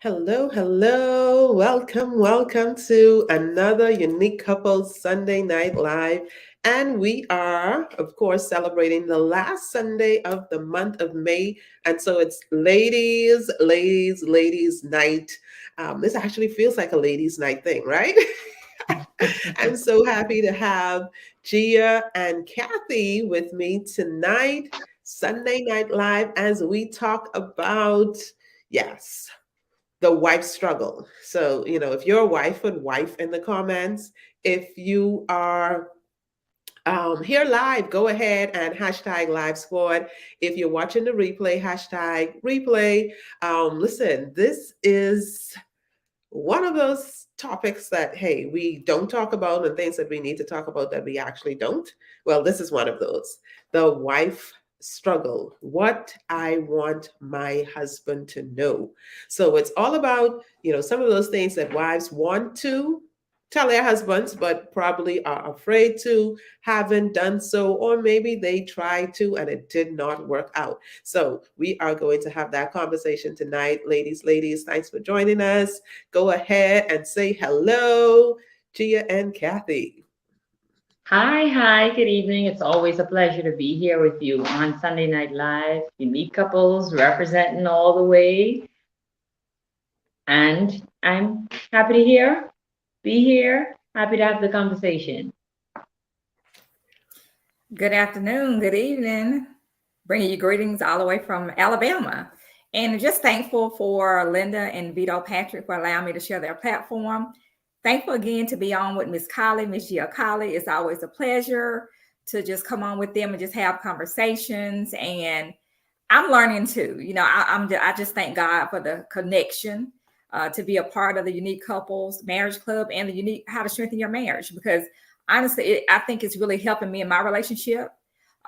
Hello, hello. Welcome to another Unique Couples Sunday Night Live. And we are, of course, celebrating the last Sunday of the month of May. And so it's ladies night. This actually feels like a ladies night thing, right? I'm so happy to have Gia and Kathy with me tonight, Sunday Night Live, as we talk about, yes, the wife struggle. So, if you're a wife, put wife in the comments. If you are here live, go ahead and hashtag live squad. If you're watching the replay, hashtag replay. Listen, this is one of those topics that, hey, we don't talk about and things that we need to talk about that we actually don't. Well, this is one of those. The wife struggle, what I want my husband to know. So it's all about, some of those things that wives want to tell their husbands, but probably are afraid to, haven't done so, or maybe they tried to and it did not work out. So we are going to have that conversation tonight. Ladies, thanks for joining us. Go ahead and say hello, Gia and Kathy. Hi, good evening. It's always a pleasure to be here with you on Sunday Night Live. Unique couples representing all the way. And I'm happy to be here, happy to have the conversation. Good afternoon, good evening. Bringing you greetings all the way from Alabama. And just thankful for Linda and Vito Patrick for allowing me to share their platform. Thankful again to be on with Miss Colley, Miss Gia Colley. It's always a pleasure to just come on with them and just have conversations. And I'm learning too. I just thank God for the connection to be a part of the Unique Couples Marriage Club and the Unique How to Strengthen Your Marriage, because honestly, I think it's really helping me in my relationship.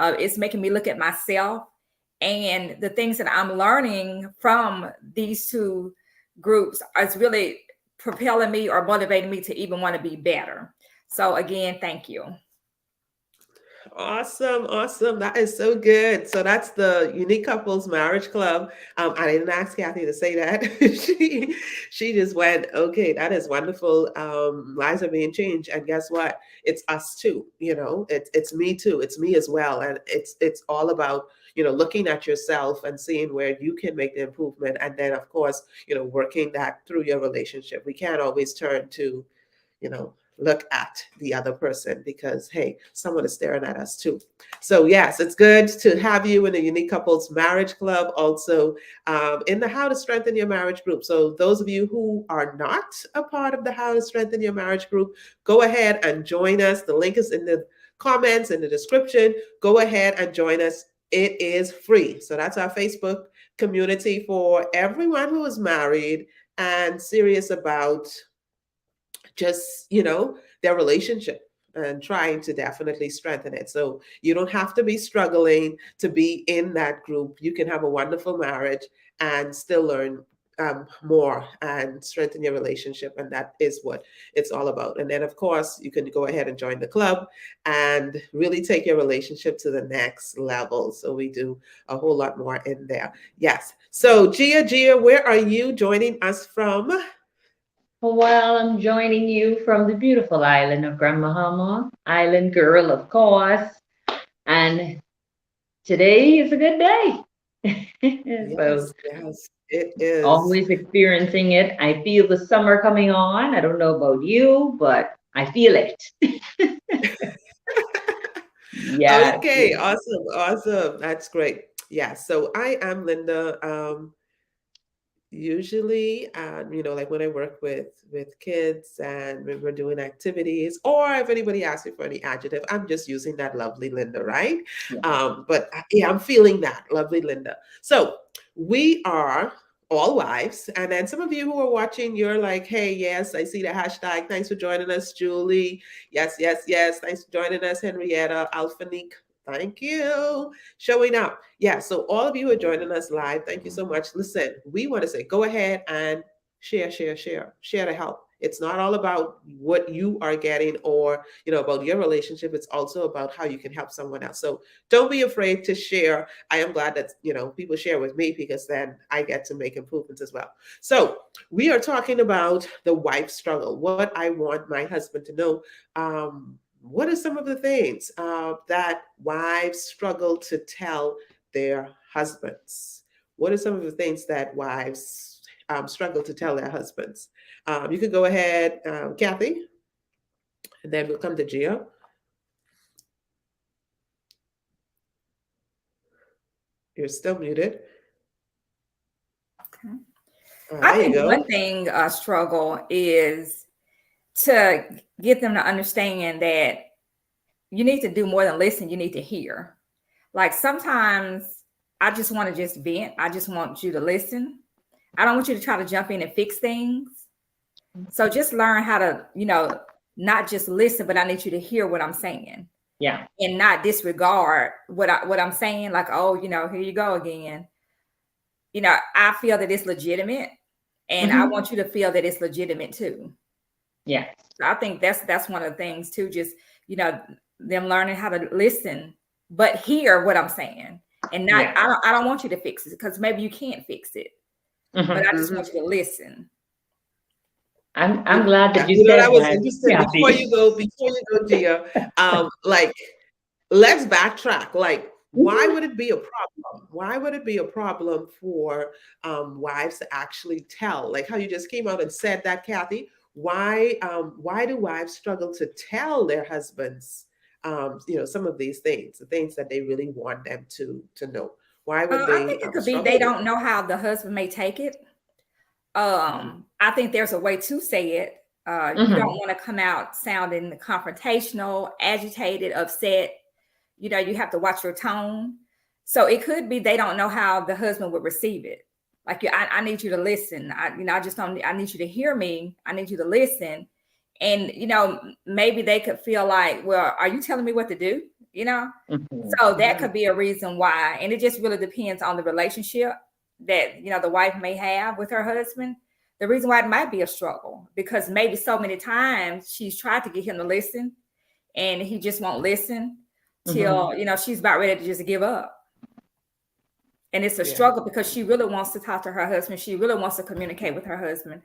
It's making me look at myself and the things that I'm learning from these two groups is really propelling me or motivating me to even want to be better. So again, thank you. Awesome. That is so good. So that's the Unique Couples Marriage Club. I didn't ask Kathy to say that. she just went, okay, that is wonderful. Lives are being changed. And guess what? It's us too. It's me too. It's me as well. And it's all about, looking at yourself and seeing where you can make the improvement. And then of course, working that through your relationship. We can't always turn to, look at the other person because, hey, someone is staring at us too. So yes, it's good to have you in the Unique Couples Marriage Club, also in the How to Strengthen Your Marriage group. So those of you who are not a part of the How to Strengthen Your Marriage group, go ahead and join us. The link is in the comments, in the description. Go ahead and join us. It is free. So that's our Facebook community for everyone who is married and serious about just, their relationship and trying to definitely strengthen it. So you don't have to be struggling to be in that group. You can have a wonderful marriage and still learn more and strengthen your relationship. And that is what it's all about. And then, of course, you can go ahead and join the club and really take your relationship to the next level. So we do a whole lot more in there. Yes. So Gia, where are you joining us from? Well, I'm joining you from the beautiful island of Grand Bahama, island girl, of course. And today is a good day. So Yes, it is. always experiencing it. I feel the summer coming on. I don't know about you, but I feel it. Yes. Okay, awesome. That's great. Yeah, so I am Linda. Usually, like when I work with kids and when we're doing activities, or if anybody asks me for any adjective, I'm just using that lovely Linda, right? Yeah. But yeah, I'm feeling that lovely Linda. So we are all wives, and then some of you who are watching, you're like, hey, yes, I see the hashtag. Thanks for joining us, Julie. Yes. Thanks for joining us, Henrietta, Alphanique. Thank you. Showing up. Yeah. So all of you who are joining us live, thank you so much. Listen, we want to say, go ahead and share to help. It's not all about what you are getting or, about your relationship. It's also about how you can help someone else. So don't be afraid to share. I am glad that, people share with me, because then I get to make improvements as well. So we are talking about the wife struggle, what I want my husband to know. What are some of the things that wives struggle to tell their husbands? What are some of the things that wives struggle to tell their husbands? You could go ahead, Kathy, and then we'll come to Gia. You're still muted. Okay. There I you think go. one thing struggle is to get them to understand that you need to do more than listen. You need to hear. Like sometimes I just want to just vent. I just want you to listen. I don't want you to try to jump in and fix things. So just learn how to, not just listen, but I need you to hear what I'm saying. Yeah. And not disregard what I'm saying. Like, oh, here you go again. I feel that it's legitimate, and I want you to feel that it's legitimate too. Yeah. So I think that's one of the things too. Just them learning how to listen, but hear what I'm saying, and not. Yeah. I don't want you to fix it, because maybe you can't fix it, but I just want you to listen. I'm glad that you You know, said that was that. interesting. Kathy. Before you go, Gia, like, let's backtrack. Like, why would it be a problem? Why would it be a problem for wives to actually tell? Like how you just came out and said that, Kathy. Why do wives struggle to tell their husbands, some of these things, the things that they really want them to know? Why would I they think it could be struggle they with don't it? know how the husband may take it. I think there's a way to say it. You don't want to come out sounding confrontational, agitated, upset. You have to watch your tone. So it could be they don't know how the husband would receive it. Like, I need you to listen. I just don't. I need you to hear me. I need you to listen. And maybe they could feel like, well, are you telling me what to do? So that could be a reason why. And it just really depends on the relationship that the wife may have with her husband. The reason why it might be a struggle, because maybe so many times she's tried to get him to listen, and he just won't listen till she's about ready to just give up. And it's a struggle because she really wants to talk to her husband. She really wants to communicate with her husband.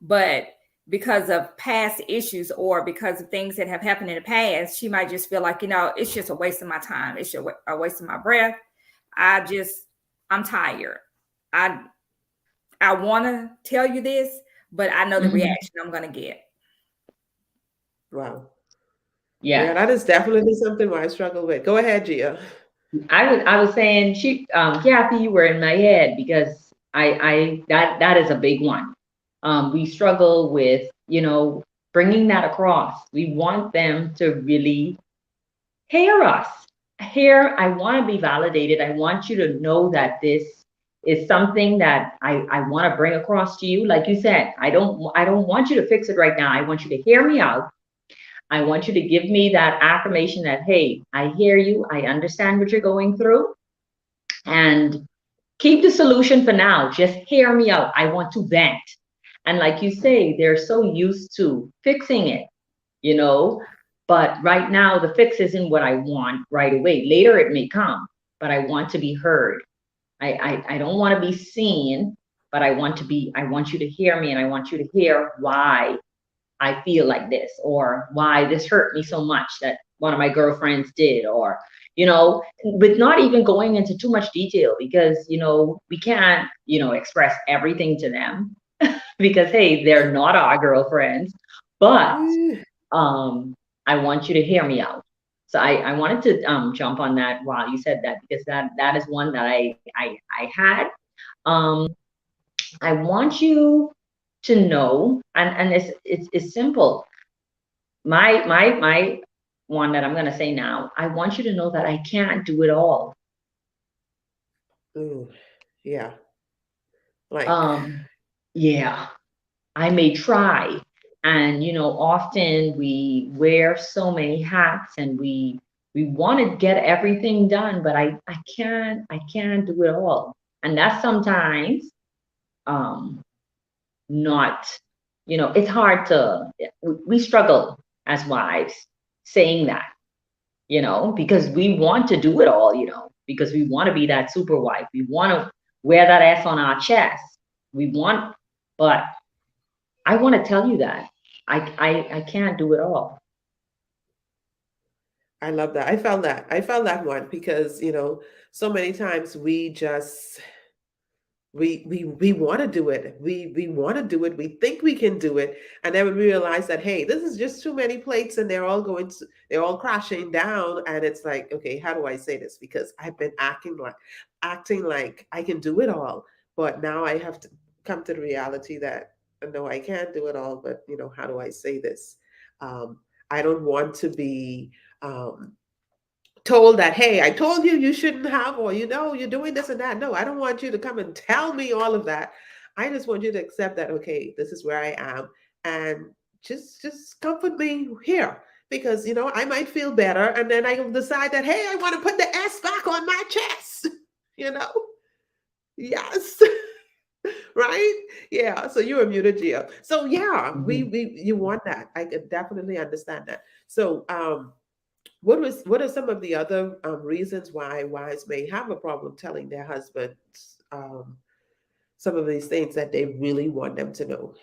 But because of past issues or because of things that have happened in the past, she might just feel like, it's just a waste of my time. It's a waste of my breath. I'm tired. I want to tell you this, but I know the reaction I'm going to get. Wow. Yeah. Yeah, that is definitely something I struggle with. Go ahead, Gia. I was saying, Kathy, you were in my head, because that is a big one. We struggle with, bringing that across. We want them to really hear us. I want to be validated. I want you to know that this is something that I want to bring across to you. Like you said, I don't want you to fix it right now. I want you to hear me out. I want you to give me that affirmation that, hey, I hear you. I understand what you're going through. And keep the solution for now. Just hear me out. I want to vent. And like you say, they're so used to fixing it, but right now the fix isn't what I want right away. Later it may come, but I want to be heard. I don't want to be seen, but I want you to hear me, and I want you to hear why I feel like this, or why this hurt me so much that one of my girlfriends did, or, with not even going into too much detail, because, we can't, express everything to them because, hey, they're not our girlfriends, but I want you to hear me out. So I wanted to jump on that while you said that, because that is one that I had. I want you to know, and it's simple. My one that I'm going to say now, I want you to know that I can't do it all. Ooh, yeah. Like, yeah, I may try. And, often we wear so many hats, and we want to get everything done, but I can't do it all. And that's sometimes, not it's hard to, we struggle as wives saying that, because we want to do it all, because we want to be that super wife. We want to wear that S on our chest. We want, but I want to tell you that I can't do it all. I love that. I felt that. I felt that one because, so many times we just we want to do it. We want to do it. We think we can do it. And then we realize that, hey, this is just too many plates and they're all crashing down. And it's like, okay, how do I say this? Because I've been acting like I can do it all. But now I have to come to the reality that no, I can't do it all. But how do I say this? I don't want to be told that, hey, I told you you shouldn't have, or you're doing this and that. No, I don't want you to come and tell me all of that. I just want you to accept that, okay, this is where I am, and just comfort me here, because I might feel better, and then I will decide that, hey, I want to put the S back on my chest. you know yes. Right. Yeah, so you were muted, Gia. So yeah, Mhm. we you want that. I could definitely understand that. So what are some of the other reasons why wives may have a problem telling their husbands some of these things that they really want them to know?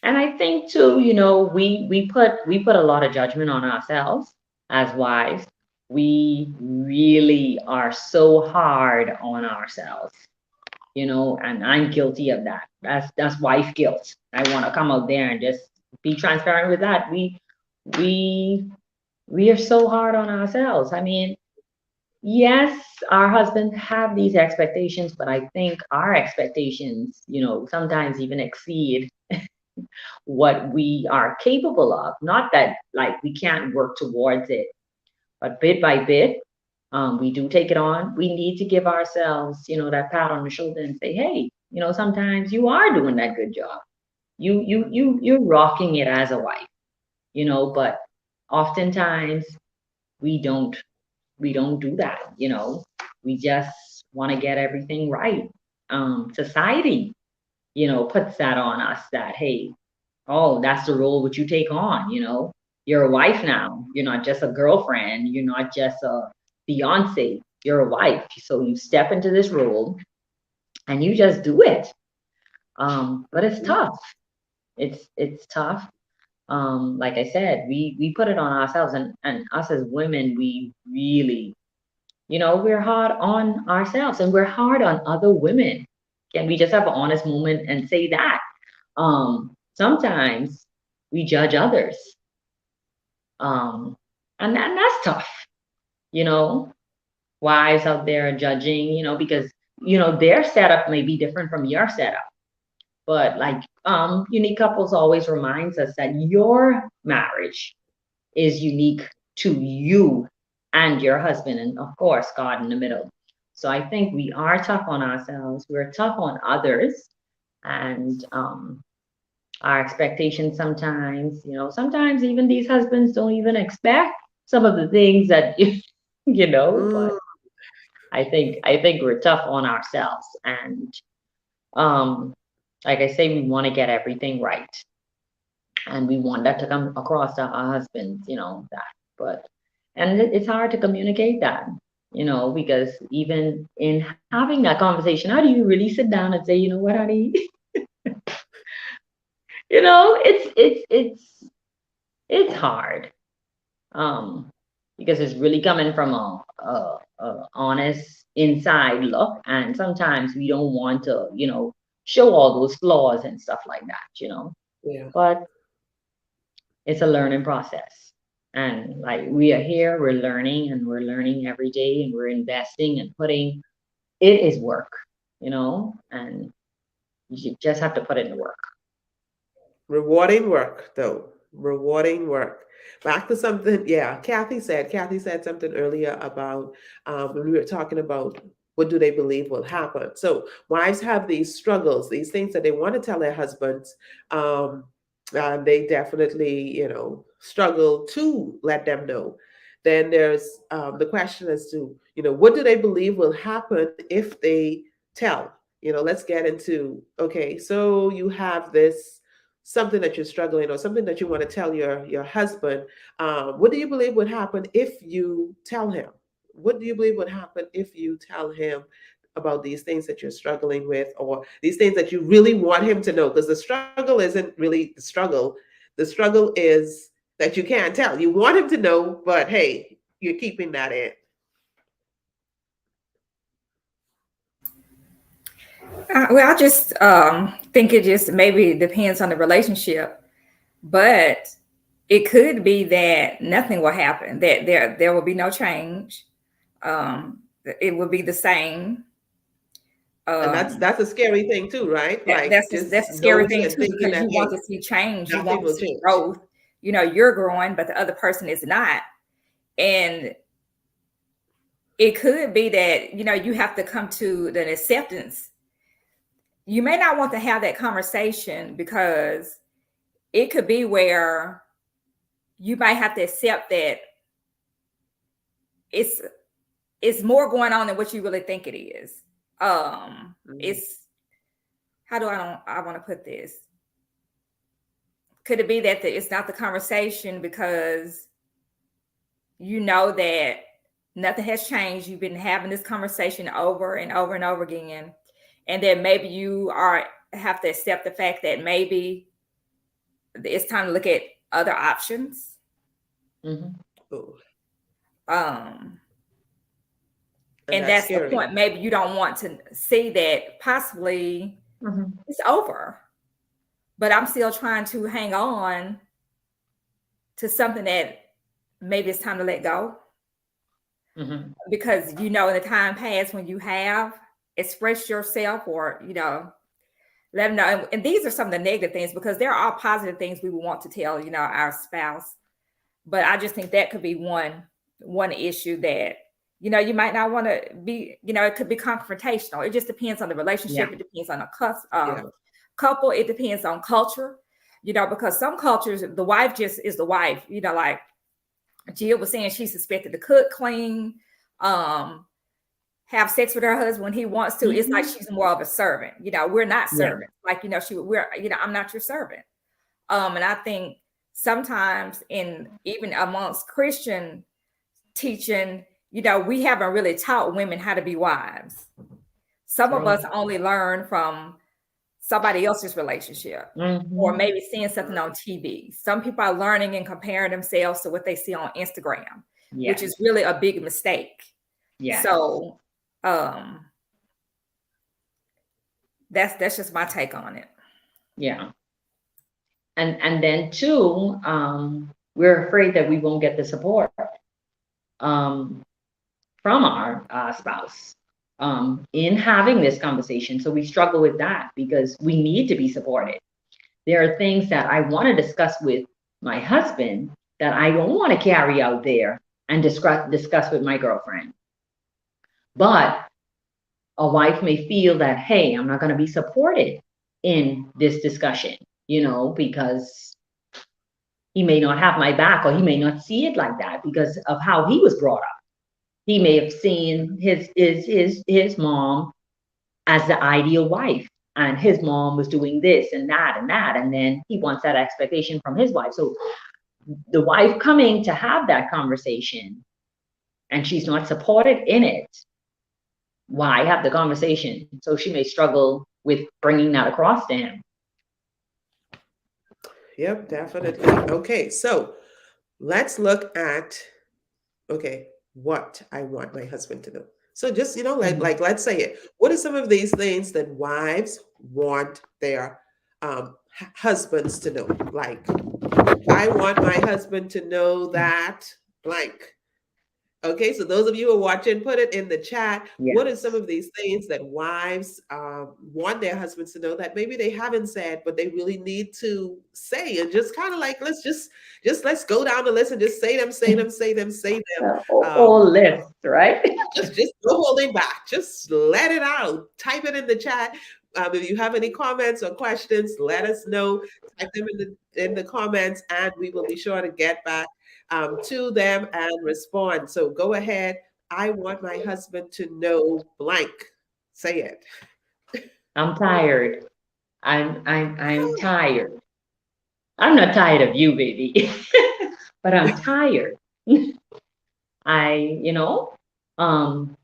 And I think too, we put a lot of judgment on ourselves as wives. We really are so hard on ourselves, and I'm guilty of that. That's wife guilt. I want to come out there and just be transparent with that. We we are so hard on ourselves. I mean, yes, our husbands have these expectations, but I think our expectations, sometimes even exceed what we are capable of. Not that like we can't work towards it, but bit by bit, we do take it on. We need to give ourselves, that pat on the shoulder and say, hey, sometimes you are doing that good job. You're rocking it as a wife, but oftentimes we don't we don't do that, we just want to get everything right. Society, puts that on us that, hey, oh, that's the role which you take on, you're a wife now. You're not just a girlfriend, you're not just a fiance, you're a wife. So you step into this role and you just do it. But it's tough. It's tough. Like I said, we put it on ourselves, and us as women, we really, we're hard on ourselves and we're hard on other women. Can we just have an honest moment and say that? Sometimes we judge others. And that's tough, you know. Wives out there judging, because their setup may be different from your setup. But like Unique Couples always reminds us that your marriage is unique to you and your husband, and of course God in the middle. So I think we are tough on ourselves, we're tough on others, and our expectations sometimes, sometimes even these husbands don't even expect some of the things that but Mm, I think we're tough on ourselves, and um like I say, we want to get everything right, and we want that to come across to our husbands, that. But and it's hard to communicate that, because even in having that conversation, how do you really sit down and say, you know what, honey? It's hard, um, because it's really coming from a honest inside look, and sometimes we don't want to, show all those flaws and stuff like that, yeah. but it's a learning process. And like we are here, we're learning and we're learning every day and we're investing and putting it is work, and you just have to put it in work. Rewarding work, though. Rewarding work. Back to something, yeah, Kathy said something earlier about when we were talking about what do they believe will happen. So wives have these struggles, these things that they want to tell their husbands. They definitely, struggle to let them know. Then there's the question as to, what do they believe will happen if they tell? let's get into, okay, so you have this something that you're struggling or something that you want to tell your husband. What do you believe would happen if you tell him? What do you believe would happen if you tell him about these things that you're struggling with, or these things that you really want him to know? Because the struggle isn't really the struggle. The struggle is that you can't tell. You want him to know, but hey, you're keeping that in. Well, I just think it just maybe depends on the relationship, but it could be that nothing will happen, that there will be no change. It will be the same. And that's a scary thing too, right? Like That's just a scary knowing thing and too, thinking because that, you hey, want to see change, you nothing want to will see change. growth. You're growing, but the other person is not. And it could be that, you have to come to the acceptance. You may not want to have that conversation because it could be where you might have to accept that it's more going on than what you really think it is. It's, how do I want to put this? Could it be that it's not the conversation because you know that nothing has changed? You've been having this conversation over and over and over again, and then maybe you have to accept the fact that maybe it's time to look at other options. Mm-hmm. And that's the point. Maybe you don't want to see that possibly it's over, but I'm still trying to hang on to something that maybe it's time to let go. Because, in the time past when you have expressed yourself or, let them know. And these are some of the negative things, because there are positive things we would want to tell, our spouse. But I just think that could be one issue that, you might not want to be, it could be confrontational. It just depends on the relationship. Yeah. It depends on a couple. It depends on culture, because some cultures, the wife just is the wife, like Jill was saying, she's expected to cook, clean, have sex with her husband when he wants to. It's like she's more of a servant. We're not servants. Like, I'm not your servant. And I think sometimes even amongst Christian teaching, we haven't really taught women how to be wives. Some of us only learn from somebody else's relationship, or maybe seeing something on TV. Some people are learning and comparing themselves to what they see on Instagram, which is really a big mistake. So that's just my take on it. And then too, we're afraid that we won't get the support from our spouse in having this conversation. So we struggle with that because we need to be supported. There are things that I want to discuss with my husband that I don't want to carry out there and discuss with my girlfriend. But a wife may feel that, hey, I'm not going to be supported in this discussion, because he may not have my back, or he may not see it like that because of how he was brought up. He may have seen his mom as the ideal wife, and his mom was doing this and that, and then he wants that expectation from his wife. So the wife coming to have that conversation and she's not supported in it, why have the conversation? So she may struggle with bringing that across to him. Yep, definitely. Okay, so let's look at, what I want my husband to know. So just, like let's say it. What are some of these things that wives want their husbands to know? Like, I want my husband to know that blank. Okay, so those of you who are watching, put it in the chat. Yes. What are some of these things that wives want their husbands to know that maybe they haven't said, but they really need to say? And just kind of like, let's go down the list and just say them. Whole list, right? just no holding back. Just let it out. Type it in the chat. If you have any comments or questions, let us know. Type them in the comments, and we will be sure to get back to them and respond. So go ahead. I want my husband to know blank. Say it. I'm tired. I'm tired. I'm not tired of you, baby, but I'm tired. I,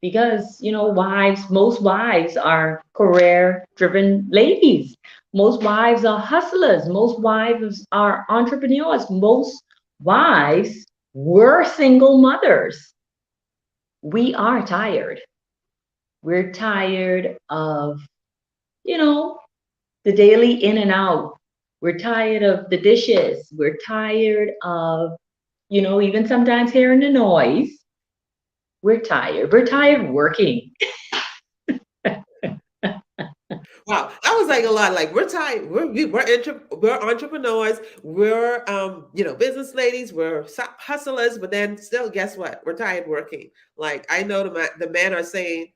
because, most wives are career driven ladies. Most wives are hustlers. Most wives are entrepreneurs. Most wives were single mothers. We are tired. We're tired of, you know, the daily in and out. We're tired of the dishes. We're tired of, even sometimes hearing the noise. We're tired. We're tired working. Wow, that was like a lot. Like we're tired. We're entrepreneurs. We're business ladies. We're hustlers. But then still, guess what? We're tired working. Like I know the men are saying,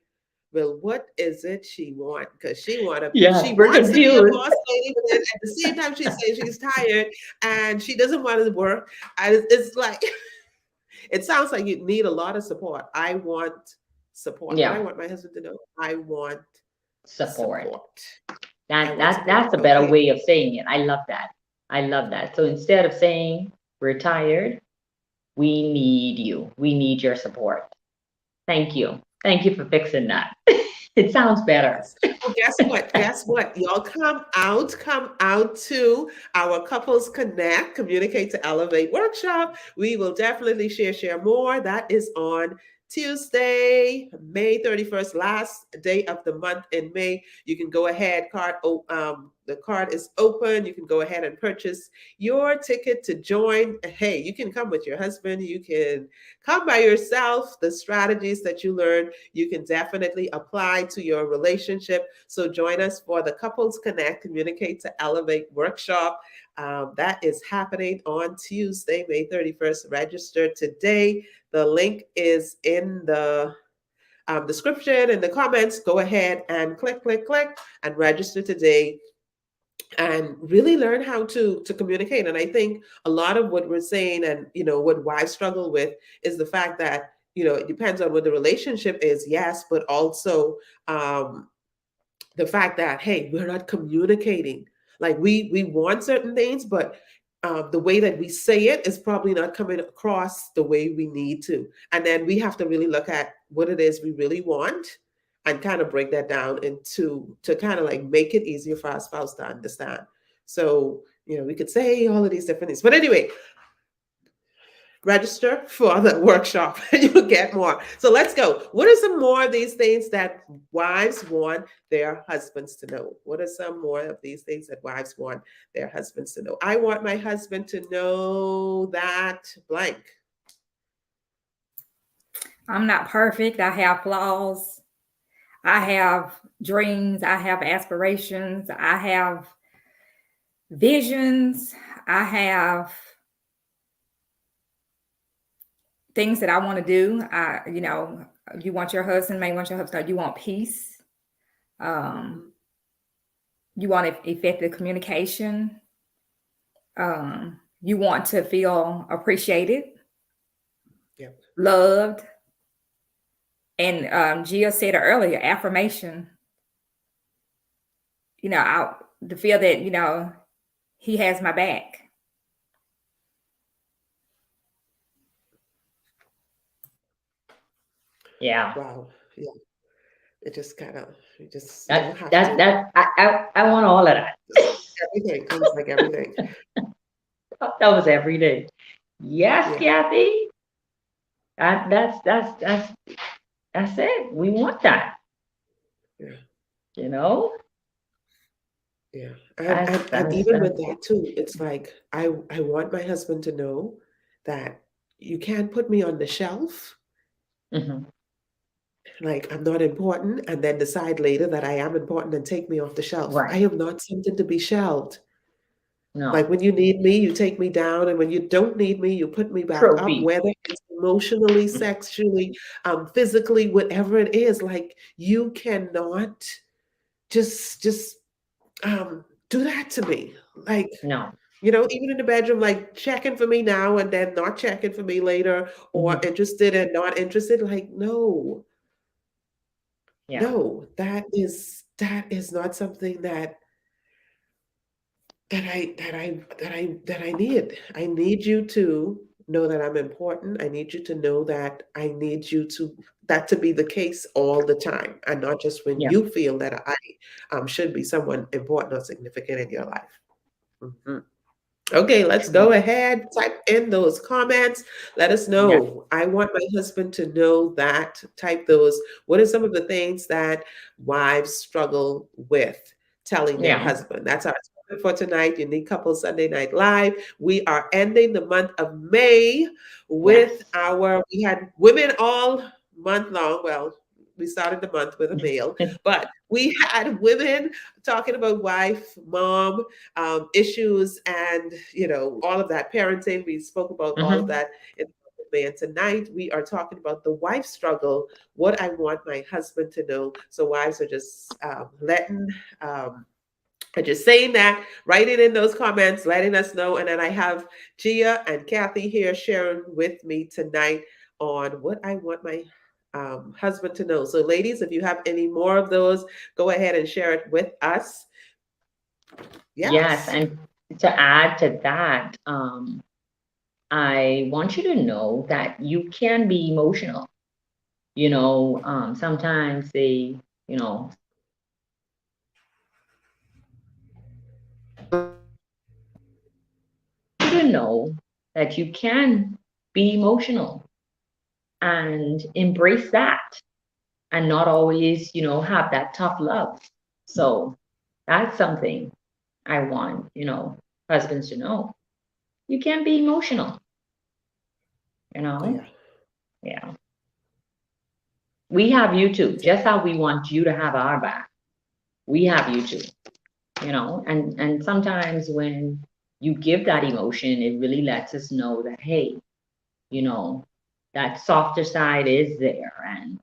"Well, what is it she want? Because Yeah, she we're wants to be a confused. boss lady, but then at the same time she says she's tired and she doesn't want to work. And it's like it sounds like you need a lot of support. I want support. What I Yeah, want my husband to know, I want support. support. I That want that support. that's a better Okay. way of saying it. I love that. I love that. So instead of saying we're tired, we need you. We need your support. Thank you. Thank you for fixing that. It sounds better. Yes. Well, guess what? Guess what? Y'all come out to our Couples Connect, Communicate to Elevate workshop. We will definitely share more. That is on Tuesday, May 31st, last day of the month in May. You can go ahead, the card is open. You can go ahead and purchase your ticket to join. Hey, you can come with your husband. You can come by yourself. The strategies that you learn you can definitely apply to your relationship. So join us for the Couples Connect Communicate to Elevate workshop. That is happening on Tuesday, May 31st. Register today. The link is in the description in the comments. Go ahead and click and register today and really learn how to communicate. And I think a lot of what we're saying and what wives struggle with is the fact that it depends on what the relationship is, yes, but also the fact that, hey, we're not communicating. Like we want certain things, but the way that we say it is probably not coming across the way we need to. And then we have to really look at what it is we really want and kind of break that down into to kind of like make it easier for our spouse to understand. So, we could say all of these different things. But anyway, register for the workshop and you'll get more. So let's go. What are some more of these things that wives want their husbands to know? What are some more of these things that wives want their husbands to know? I want my husband to know that blank. I'm not perfect. I have flaws. I have dreams. I have aspirations. I have visions. I have things that I want to do. You want your husband, may want your husband, you want peace. You want effective communication. You want to feel appreciated, Yep. loved. And Gia said it earlier, affirmation. To feel that, he has my back. Yeah. Wow. Yeah. It just kind of, you just That have that to. that I want all of that. Everything. It was like everything. That was every day. Yes, Yeah. Kathy. That's it. We want that. Yeah. Yeah. And even with that too, it's like I want my husband to know that you can't put me on the shelf, Mhm. like I'm not important, and then decide later that I am important and take me off the shelf. I Right. am not something to be shelved. Like No. when you need me, you take me down, and when you don't need me, you put me back up, Trophy. whether it's emotionally, Mm. sexually, physically, whatever it is. Like you cannot just do that to me. Like No. even in the bedroom, like checking for me now and then not checking for me later, or Mhm. interested and not interested. Like, no, Yeah. no, that is that is not something that I need. I need you to know that I'm important. I need you to know that I need you to that to be the case all the time, and not just when Yeah. you feel that I should be someone important or significant in your life. Mhm. Okay, let's True. go ahead. Type in those comments. Let us Yeah. know. I want my husband to know that. Type those. What are some of the things that wives struggle with telling their Yeah. husband? That's our topic for tonight. Unique Couple Sunday Night Live. We are ending the month of May with Yes. we had women all month long. Well, we started the month with a male, but we had women talking about wife, mom, issues, and all of that parenting. We spoke about all of Hmm. that in May, and tonight we are talking about the wife struggle. What I want my husband to know. So wives are just um, are just saying that, writing in those comments, letting us know. And then I have Gia and Kathy here sharing with me tonight on what I want my husband to know. So, ladies, if you have any more of those, go ahead and share it with us. Yes. Yes. And to add to that, I want you to know that you can be emotional. Sometimes you know, you to know that you can be emotional and embrace that and not always, have that tough love. So that's something I want, husbands to know. You can be emotional, you Oh, know? yeah. Yeah. We have you too, just how we want you to have our back. We have you too, and sometimes when you give that emotion, it really lets us know that, hey, you know, that softer side is there. And,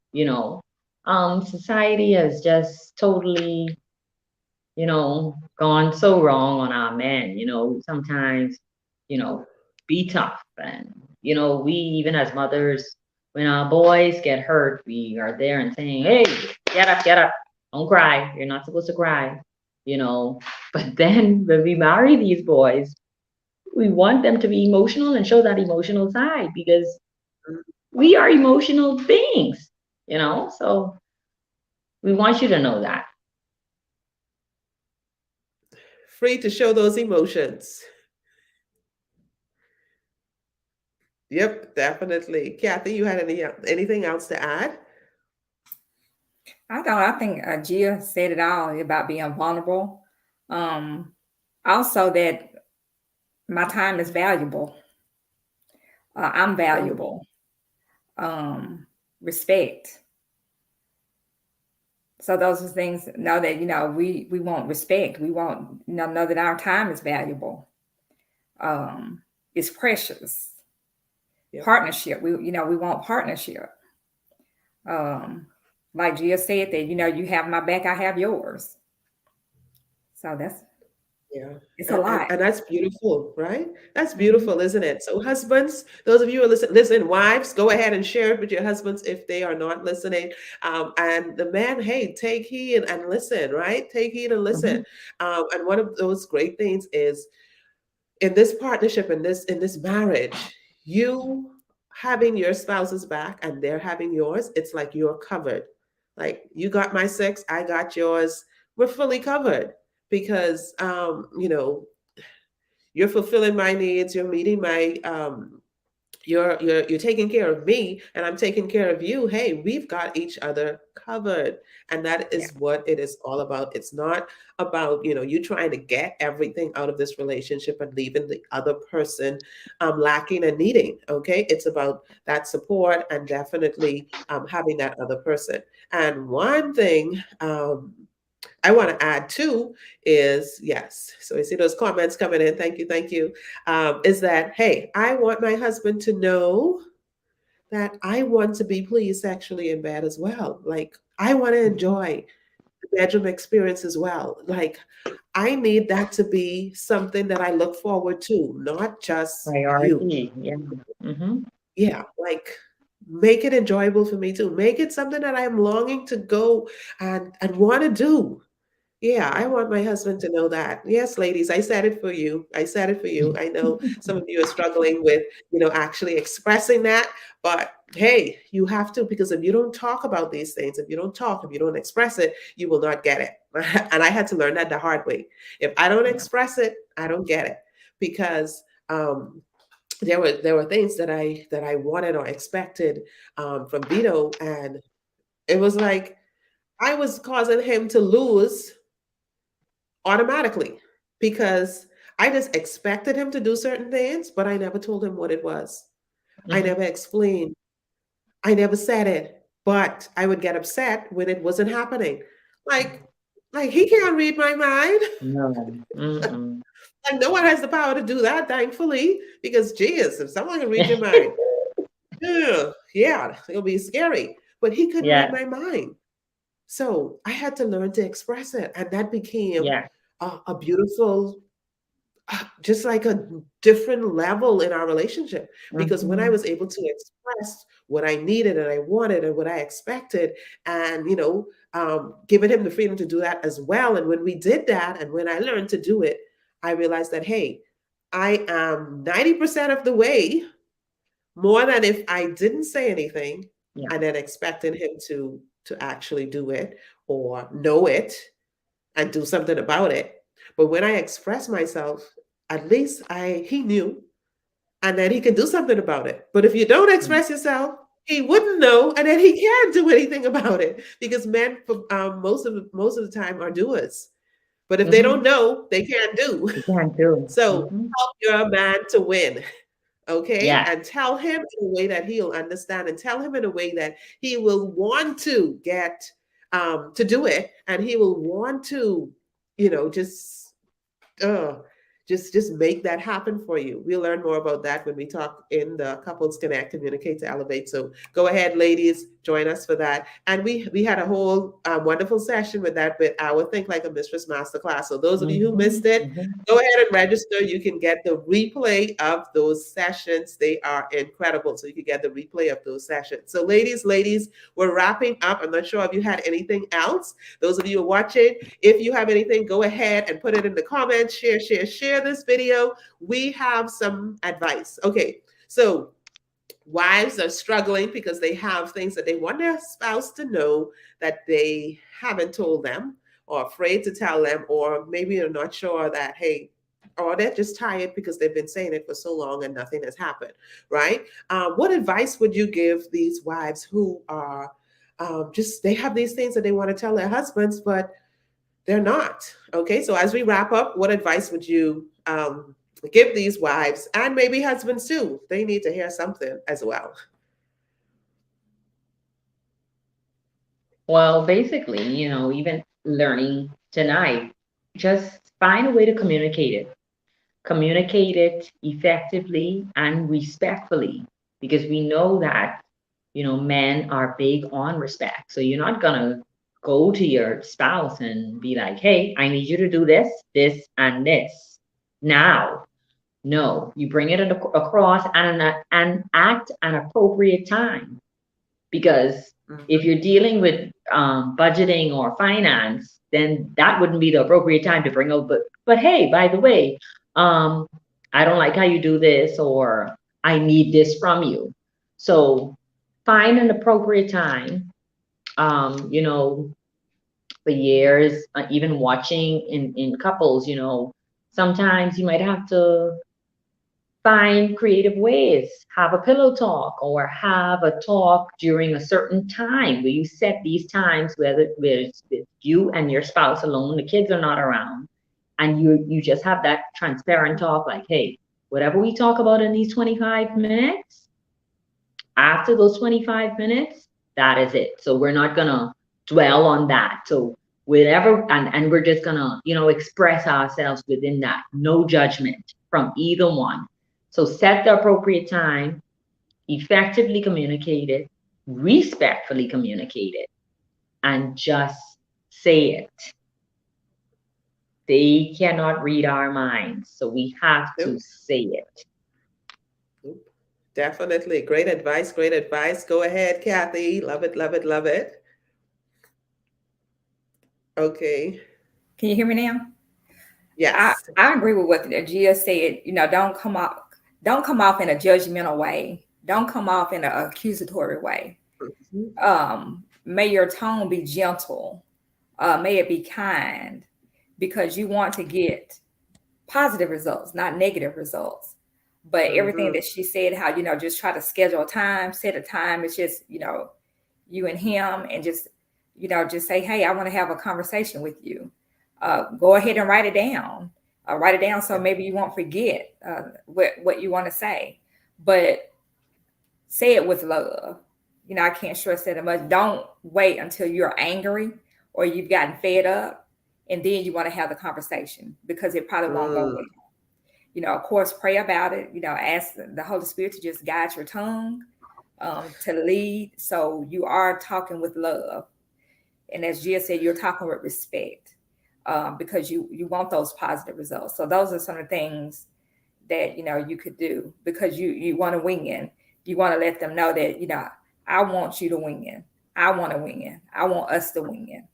society has just totally, gone so wrong on our men, sometimes, you know, be tough. And, we even as mothers, when our boys get hurt, we are there and saying, hey, get up, don't cry. You're not supposed to cry, you know. But then when we marry these boys, we want them to be emotional and show that emotional side because we are emotional beings, so we want you to know that. Free to show those emotions. Yep, definitely. Kathy, you had anything else to add? I think Gia said it all about being vulnerable. Um, Also, that my time is valuable. I'm Oh, valuable. Respect. So those are things. Know that we want respect. We want know that our time is valuable. Um, it's precious. yep. Partnership. We want partnership. Um, like Gia said, that you have my back, I have yours. So Yeah. it's a And, lot. and that's beautiful, right? That's Mhm. beautiful, isn't it? So, husbands, those of you who listen, wives, go ahead and share it with your husbands if they are not listening. And the man, hey, take heed and listen, right? Take heed and listen. Mhm. And one of those great things is in this partnership, in this marriage, you having your spouse's back and they're having yours, it's like you're covered. Like you got my six, I got yours. We're fully covered because you're fulfilling my needs, you're meeting my you're taking care of me and I'm taking care of you. Hey, we've got each other covered. And that Yeah. is what it is all about. It's not about, you trying to get everything out of this relationship and leaving the other person lacking and needing. Okay. It's about that support and definitely having that other person. And one thing I want to add too is yes. So I see those comments coming in. Thank you. Thank you. Is that, hey, I want my husband to know that I want to be pleased sexually in bed as well. Like, I want to Mhm. enjoy the bedroom experience as well. Like, I need that to be something that I look forward to, not just you. Priority. Yeah. Hmm. Yeah, like make it enjoyable for me too. Make it something that I'm longing to go and want to do. Yeah, I want my husband to know that. Yes, ladies, I said it for you. I said it for you. I know some of you are struggling with, actually expressing that, but hey, you have to, because if you don't talk about these things, if you don't express it, you will not get it. And I had to learn that the hard way. If I don't Yeah. express it, I don't get it, because there were things that I wanted or expected from Vito, and it was like I was causing him to lose automatically, because I just expected him to do certain things, but I never told him what it was. I Mhm. never explained. I never said it, but I would get upset when it wasn't happening. Like, like he can't read my mind. No. Mm-mm. Like no one has the power to do that, thankfully, because geez, if someone can read your mind, yeah, it'll be scary. But he couldn't read Yeah. my mind. So I had to learn to express it. And that became Yeah. a beautiful, just like a different level in our relationship. Because when I Mhm. was able to express what I needed and I wanted and what I expected, and, giving him the freedom to do that as well. And when we did that, and when I learned to do it, I realized that, hey, I am 90% of the way, more than if I didn't say anything Yeah. and then expecting him to actually do it or know it and do something about it. But when I express myself, at least I he knew, and then he can do something about it. But if you don't Mm. express yourself, he wouldn't know, and then he can't do anything about it, because men, most of the time, are doers. But if they don't Mhm. know, they can't do. You can do. So Mhm. help your man to win. Okay, Yeah. and tell him in a way that he'll understand, and tell him in a way that he will want to get to do it, and he will want to, just uh, just make that happen for you. We'll learn more about that when we talk in the Couples Connect, Communicate to Elevate. So go ahead, ladies, join us for that. And we had a whole wonderful session with that, with our Think Like a Mistress Masterclass. So those of you who missed Mhm. it, Mhm. go ahead and register. You can get the replay of those sessions. They are incredible. So you can get the replay of those sessions. So ladies, we're wrapping up. I'm not sure if you had anything else. Those of you who are watching, if you have anything, go ahead and put it in the comments. Share this video. We have some advice. Okay, so wives are struggling because they have things that they want their spouse to know that they haven't told them, or afraid to tell them, or maybe they're not sure that, hey, or they're just tired because they've been saying it for so long and nothing has happened, right? What advice would you give these wives who are just, they have these things that they want to tell their husbands, but they're not? Okay, so as we wrap up, what advice would you give these wives, and maybe husbands too? They need to hear something as well. Well, basically, even learning tonight, just find a way to communicate it. Communicate it effectively and respectfully, because we know that, men are big on respect. So you're not gonna go to your spouse and be like, hey, I need you to do this, this, and this now. No, you bring it across and act an appropriate time, because if Mhm. you're dealing with budgeting or finance, then that wouldn't be the appropriate time to bring up. But hey, by the way, um, I don't like how you do this, or I need this from you. So find an appropriate time. You know, for years, even watching in couples, sometimes you might have to find creative ways, have a pillow talk, or have a talk during a certain time, where you set these times, where it's with you and your spouse alone, the kids are not around, and you just have that transparent talk, like, hey, whatever we talk about in these 25 minutes, after those 25 minutes, that is it. So we're not gonna dwell on that. So whatever, and we're just gonna, express ourselves within that. No judgment from either one. So set the appropriate time, effectively communicate it, respectfully communicate it, and just say it. They cannot read our minds, so we have to Nope. say it. Nope. Definitely. Great advice. Great advice. Go ahead, Kathy. Love it, love it, love it. Okay. Can you hear me now? Yes. I agree with what Gia said. Don't come off in a judgmental way. Don't come off in an accusatory way. May your tone be gentle. May it be kind, because you want to get positive results, not negative results. But everything that she said, how, just try to schedule a time, set a time. It's just, you and him, and just, just say, hey, I want to have a conversation with you. Go ahead and write it down. Write it down so maybe you won't forget what you want to say. But say it with love. I can't stress that much. Don't wait until you're angry or you've gotten fed up and then you want to have the conversation, because it probably won't go well. Of course, pray about it. Ask the Holy Spirit to just guide your tongue, to lead. So you are talking with love. And as Gia said, you're talking with respect, because you want those positive results. So those are some of the things that, you could do, because you want to win. You want to let them know that, I want you to win. I want to win. I want us to win.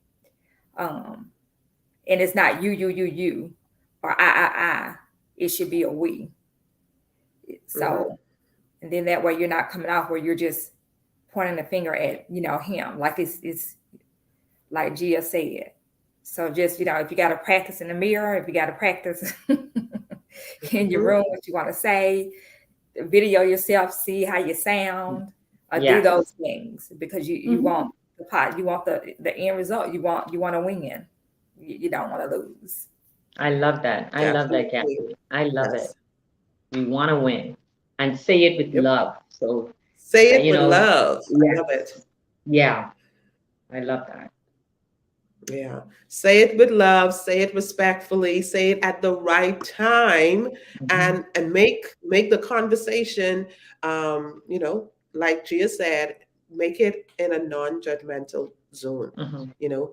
And it's not you, or I. It should be a we. So, and then that way you're not coming off where you're just pointing the finger at, him. Like it's like Gia said. So just, if you got to practice in the mirror, if you got to practice in your room, what you want to say, video yourself, see how you sound, do those things, because you want the pot, you want the end result. You want to win. You don't want to lose. I love that. I love that, Kathy. I love Yes. it. We want to win, and say it with love. So say it with love. I love it. Yeah, I love that. Yeah. Say it with love, say it respectfully, say it at the right time, and make the conversation, like Gia said, make it in a non-judgmental zone.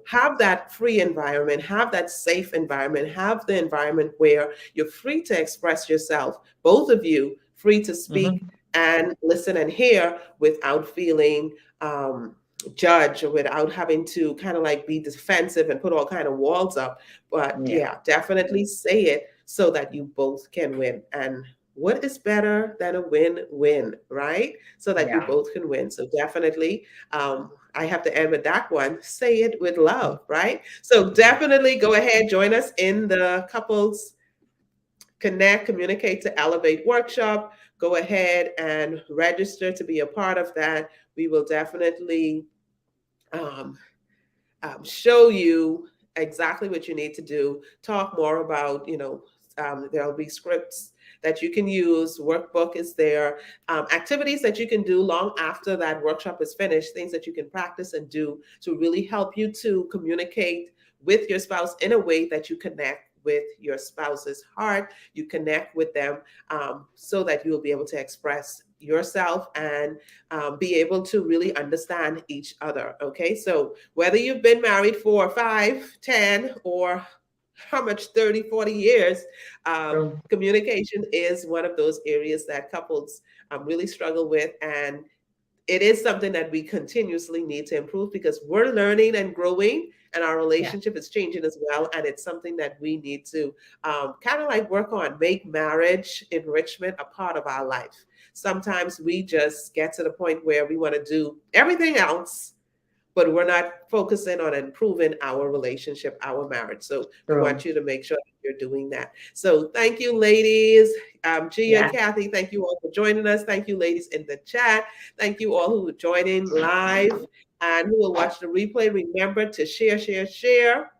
Have that free environment, have that safe environment, have the environment where you're free to express yourself, both of you free to speak and listen and hear without feeling judge, or without having to kind of like be defensive and put all kind of walls up. But definitely say it so that you both can win. And what is better than a win-win, right? So that you both can win. So definitely, I have to end with that one. Say it with love, right? So definitely go ahead, join us in the Couples Connect, Communicate to Elevate workshop. Go ahead and register to be a part of that. We will definitely show you exactly what you need to do. Talk more about, there'll be scripts that you can use. Workbook is there. Activities that you can do long after that workshop is finished, things that you can practice and do to really help you to communicate with your spouse in a way that you connect with your spouse's heart, you connect with them, so that you'll be able to express yourself and be able to really understand each other. Okay, so whether you've been married for 5, 10, or how much, 30, 40 years, communication is one of those areas that couples really struggle with. And it is something that we continuously need to improve, because we're learning and growing, and our relationship is changing as well. And it's something that we need to kind of like work on, make marriage enrichment a part of our life. Sometimes we just get to the point where we want to do everything else, but we're not focusing on improving our relationship, our marriage. So we want you to make sure that you're doing that. So thank you, ladies. Gia, Kathy, thank you all for joining us. Thank you, ladies, in the chat. Thank you all who are joining live and who will watch the replay. Remember to share.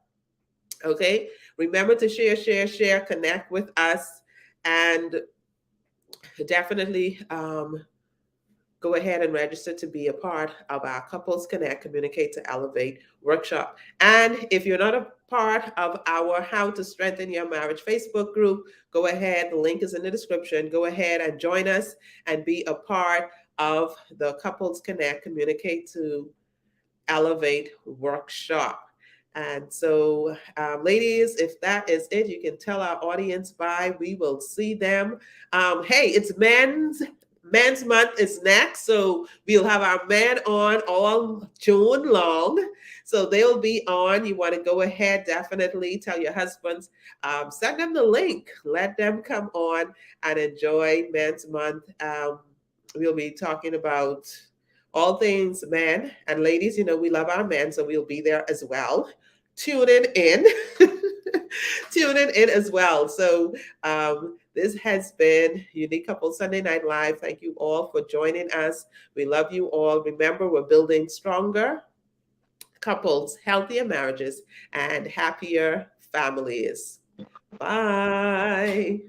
Okay. Remember to share, connect with us, and definitely go ahead and register to be a part of our Couples Connect, Communicate to Elevate workshop. And if you're not a part of our How to Strengthen Your Marriage Facebook group, go ahead. The link is in the description. Go ahead and join us and be a part of the Couples Connect, Communicate to Elevate workshop. And so, ladies, if that is it, you can tell our audience bye. We will see them. Hey, it's Men's Men's Month is next, so we'll have our men on all June long. So they'll be on. You want to go ahead, definitely tell your husbands, send them the link. Let them come on and enjoy Men's Month. We'll be talking about all things men and ladies. You know, we love our men, so we'll be there as well. Tuning in, tuning in as well. So this has been Unique Couple Sunday Night Live. Thank you all for joining us. We love you all. Remember, we're building stronger couples, healthier marriages, and happier families. Bye.